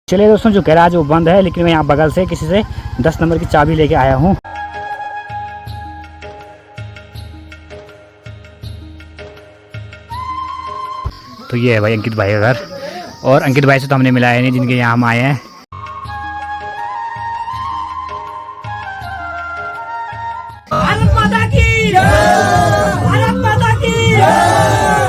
चलिए दोस्तों, जो गैराज वो बंद है, लेकिन मैं यहाँ बगल से किसी से 10 नंबर की चाबी लेके आया हूँ। तो ये है भाई अंकित भाई का घर, और अंकित भाई से तो हमने मिलाया नहीं जिनके यहाँ हम आए हैं। भारत माता की जय, भारत माता की जय।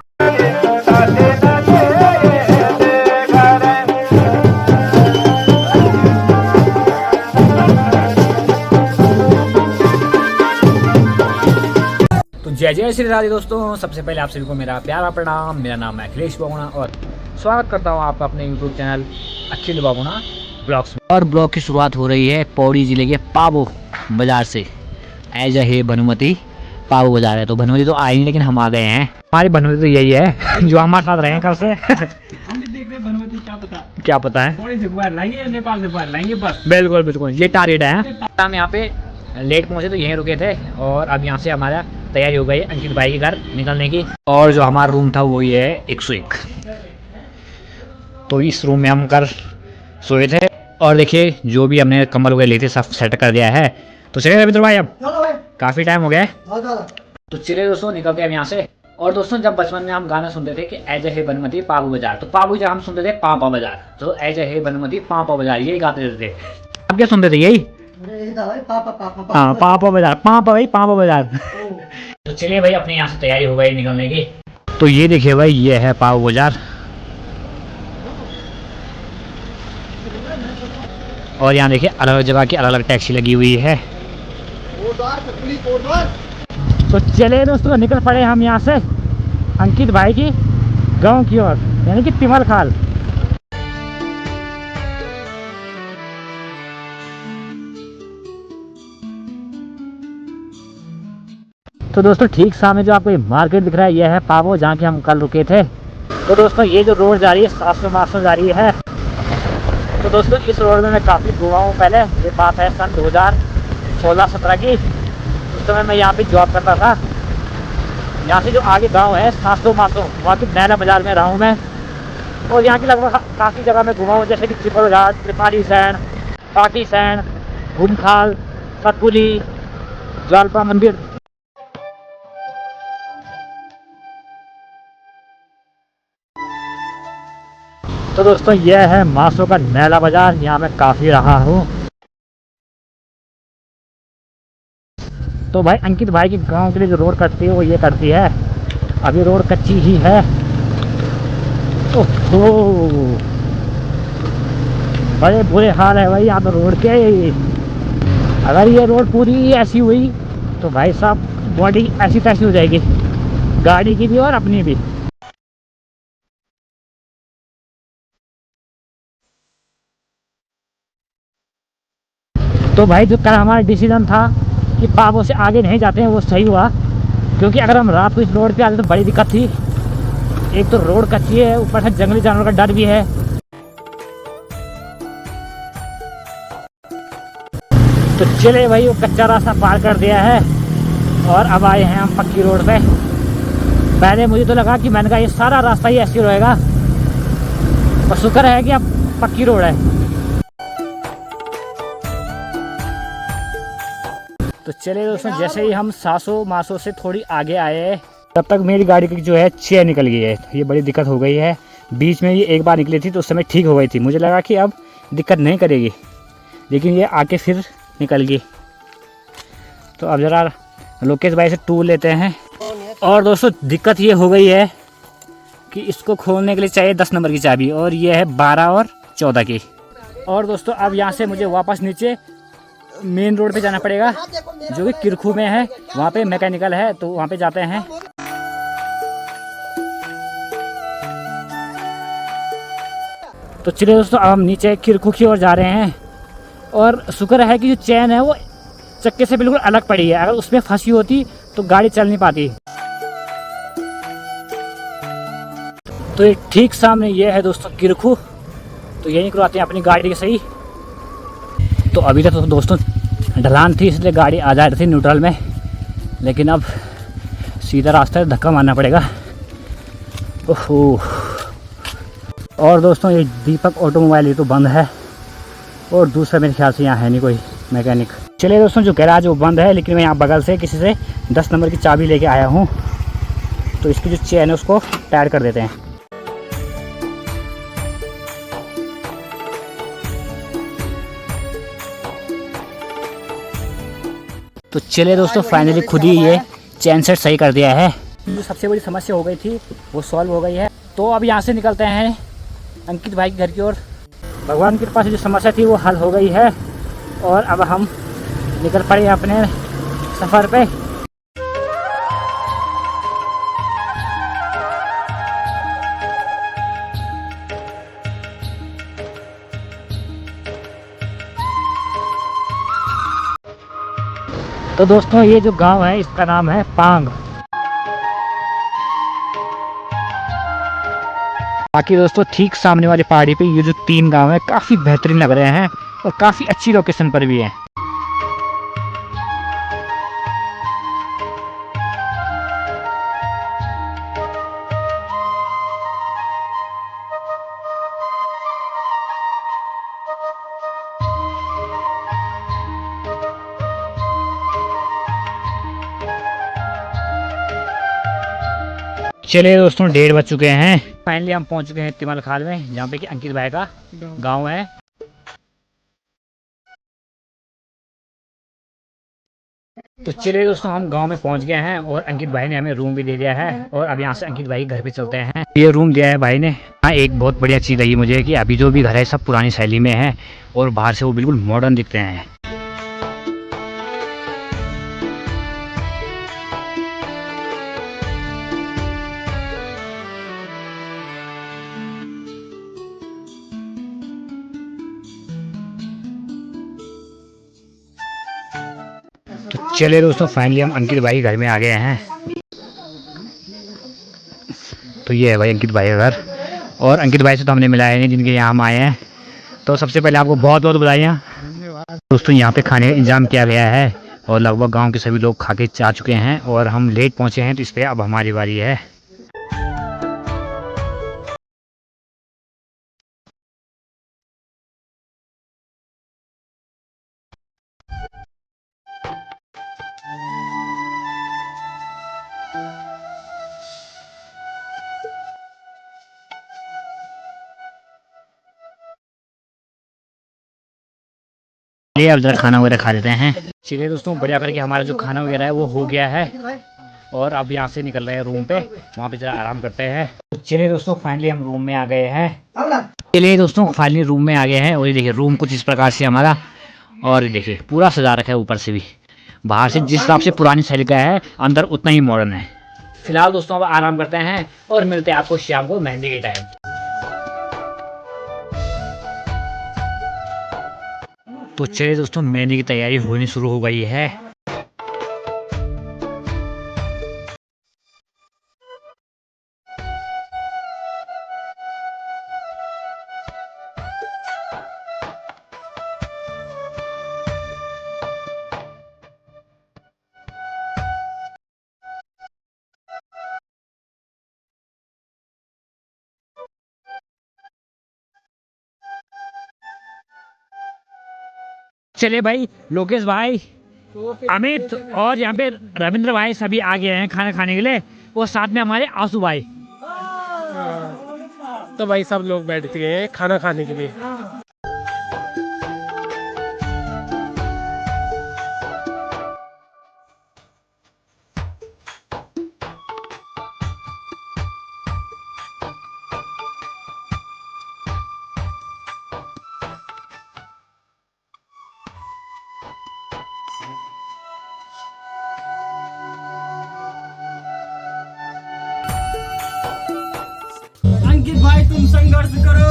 जय जय श्री राधे दोस्तों, सबसे पहले आप सभी को मेरा प्यारा प्रणाम। मेरा नाम है अखिलेश बाबुना और स्वागत करता हूँ आपका अपने यूट्यूब चैनल अखिल बाबुना ब्लॉग्स में। और ब्लॉग की शुरुआत हो रही है पौड़ी ज़िले के पाबो बाज़ार से। एज है भानुमति पाबो बाज़ार है, तो भानुमति तो आई नहीं, लेकिन हम आ गए हैं। हमारी भानुमति तो यही है जो हमारे साथ रहे हैं कल से। हम भी देख रहे भानुमति क्या पता है, पौड़ी से बाहर लाएंगे, नेपाल से बाहर लाएंगे बस। बिल्कुल बिल्कुल, ये टारगेट है। हम यहाँ पे लेट पहुँचे तो यहीं रुके थे, और अब यहाँ से हमारा तैयारी हो गई है अंकित भाई के घर निकलने की। और जो हमारा रूम था वो ये है 101। तो इस रूम में हम कल सोए थे, और देखिए जो भी हमने कंबल वगैरह लिए थे सब सेट कर दिया है। तो चलिए रविंद्र भाई, अब काफ़ी टाइम हो गया है, तो चलिए दोस्तों निकलते हैं यहाँ से। और दोस्तों, जब बचपन में हम गाना सुनते थे कि ऐज है भानुमति पाबो बाजार, तो पाबो जब हम सुनते थे पापा बाजार, तो ऐज है भानुमति पापा बाजार यही गाते थे। आप क्या सुनते थे? यही हाँ, पापा बाजार, पापा भाई पापा बाजार। तो चलिए भाई, अपने यहाँ से तैयारी हो गई निकलने की। तो ये देखिए भाई, ये है पाबो बाजार, और यहाँ देखिए अलग अलग जगह की अलग अलग टैक्सी लगी हुई है। तो चलिए दोस्तों, निकल पड़े हम यहाँ से अंकित भाई की गांव की ओर, यानी कि तिमल खाल। तो दोस्तों, ठीक सामने जो आपको ये मार्केट दिख रहा है, यह है पाबो, जहाँ के हम कल रुके थे। तो दोस्तों, ये जो रोड जा रही है 700 जा रही है। तो दोस्तों, इस रोड में मैं काफ़ी घुमा हूँ पहले। ये बात है सन 2016-17 की। उस समय मैं यहाँ पे जॉब करता था। यहाँ से जो आगे गांव है 700 वहाँ की नैना बाज़ार में रहा हूँ मैं। और यहाँ की लगभग काफ़ी जगह मैं घुमा हूँ, जैसे कि त्रिपुर घाट, त्रिपाली सैन, पाटी सैन, घुमखाल, सतपुली, ज्वालपा मंदिर। तो दोस्तों, यह है मासो का नैला बाजार, यहाँ मैं काफ़ी रहा हूँ। तो भाई अंकित भाई के गांव के लिए जो रोड कटती है वो ये कटती है, अभी रोड कच्ची ही है। ओहो, बड़े बुरे हाल है भाई यहाँ पे रोड के। अगर ये रोड पूरी ऐसी हुई तो भाई साहब बॉडी ऐसी तैसी हो जाएगी, गाड़ी की भी और अपनी भी। तो भाई जो कल हमारा डिसीजन था कि पाबो से आगे नहीं जाते हैं, वो सही हुआ, क्योंकि अगर हम रात को इस रोड पे आते तो बड़ी दिक्कत थी। एक तो रोड कच्ची है, ऊपर से जंगली जानवर का डर भी है। तो चले भाई, वो कच्चा रास्ता पार कर दिया है, और अब आए हैं हम पक्की रोड पे। पहले मुझे तो लगा कि मैंने कहा ये सारा रास्ता ही ऐसे रहेगा, और शुक्र है कि अब पक्की रोड है। तो चलिए दोस्तों, जैसे ही हम 700 से थोड़ी आगे आए, तब तक मेरी गाड़ी की जो है चेन निकल गई है। ये बड़ी दिक्कत हो गई है। बीच में ये एक बार निकली थी तो उस समय ठीक हो गई थी, मुझे लगा कि अब दिक्कत नहीं करेगी, लेकिन ये आके फिर निकल गई। तो अब ज़रा लोकेश भाई से टूल लेते हैं। और दोस्तों, दिक्कत ये हो गई है कि इसको खोलने के लिए चाहिए 10 नंबर की चाबी, और ये है 12 और 14 की। और दोस्तों, अब यहाँ से मुझे वापस नीचे मेन रोड पे जाना पड़ेगा, जो कि किरखू में है। वहाँ पे मैकेनिकल है, तो वहाँ पे जाते हैं। तो चलिए दोस्तों, अब हम नीचे किरखू की ओर जा रहे हैं। और शुक्र है कि जो चैन है वो चक्के से बिल्कुल अलग पड़ी है, अगर उसमें फंसी होती तो गाड़ी चल नहीं पाती। तो ये ठीक सामने ये है दोस्तों किरखू, तो यहीं करवाते हैं अपनी गाड़ी के सही। तो अभी तक तो दोस्तों ढलान थी, इसलिए गाड़ी आ जा रही थी न्यूट्रल में, लेकिन अब सीधा रास्ता है, धक्का मारना पड़ेगा। ओहो, और दोस्तों ये दीपक ऑटोमोबाइल ये तो बंद है, और दूसरा मेरे ख्याल से यहाँ है नहीं कोई मैकेनिक। चलिए दोस्तों, जो गैराज वो बंद है, लेकिन मैं यहाँ बगल से किसी से 10 नंबर की चाबी लेके आया हूँ, तो इसकी जो चेन है उसको टाइट कर देते हैं। तो चलिए दोस्तों, फाइनली खुद ही ये चैन सेट सही कर दिया है। जो सबसे बड़ी समस्या हो गई थी वो सॉल्व हो गई है। तो अब यहाँ से निकलते हैं अंकित भाई के घर की ओर। भगवान की कृपा से जो समस्या थी वो हल हो गई है, और अब हम निकल पड़े अपने सफ़र पे। तो दोस्तों, ये जो गांव है इसका नाम है पांग। बाकी दोस्तों, ठीक सामने वाली पहाड़ी पे ये जो 3 गांव है काफ़ी बेहतरीन लग रहे हैं और काफ़ी अच्छी लोकेशन पर भी है। चलिए दोस्तों, 1:30 बज चुके हैं। फाइनली हम पहुंच चुके हैं तिमल खाल में, जहाँ पे कि अंकित भाई का गांव है। तो चलिए दोस्तों, हम गांव में पहुंच गए हैं, और अंकित भाई ने हमें रूम भी दे दिया है, और अब यहाँ से अंकित भाई के घर पे चलते हैं। ये रूम दिया है भाई ने। हाँ, एक बहुत बढ़िया चीज़ लगी मुझे कि अभी जो भी घर है सब पुरानी शैली में है, और बाहर से वो बिल्कुल मॉडर्न दिखते हैं। तो चलिए दोस्तों, फाइनली हम अंकित भाई घर में आ गए हैं। तो ये है भाई अंकित भाई का घर, और अंकित भाई से तो हमने मिला है नहीं, जिनके यहाँ हम आए हैं। तो सबसे पहले आपको बहुत बहुत बधाइयाँ दोस्तों। यहाँ पे खाने का इंतजाम किया गया है, और लगभग गांव के सभी लोग खा के जा चुके हैं, और हम लेट पहुँचे हैं, तो इस पर अब हमारी बारी है। चलिए अब जरा खाना वगैरह खा लेते हैं। चलिए दोस्तों, बढ़िया करके हमारा जो खाना वगैरह है वो हो गया है, और अब यहाँ से निकल रहे हैं रूम पे, वहाँ पे जरा आराम करते हैं। तो चलिए दोस्तों, फाइनली हम रूम में आ गए हैं। चलिए दोस्तों, फाइनली रूम में आ गए हैं, और ये देखिए रूम कुछ इस प्रकार से हमारा, और ये देखिए पूरा सजा रखा है ऊपर से भी। बाहर से जिस हिसाब से पुरानी शैली का है, अंदर उतना ही मॉडर्न है। फिलहाल दोस्तों अब आराम करते हैं, और मिलते हैं आपको शाम को मेहंदी के टाइम। तो चलिए दोस्तों, मेहंदी की तैयारी होनी शुरू हो गई है। चलिए भाई, लोकेश भाई, अमित और यहाँ पे रविंद्र भाई सभी आ गए हैं खाना खाने के लिए, वो साथ में हमारे आंसू भाई। तो भाई सब लोग बैठ गए हैं खाना खाने के लिए। अंकित भाई, तुम संघर्ष करो,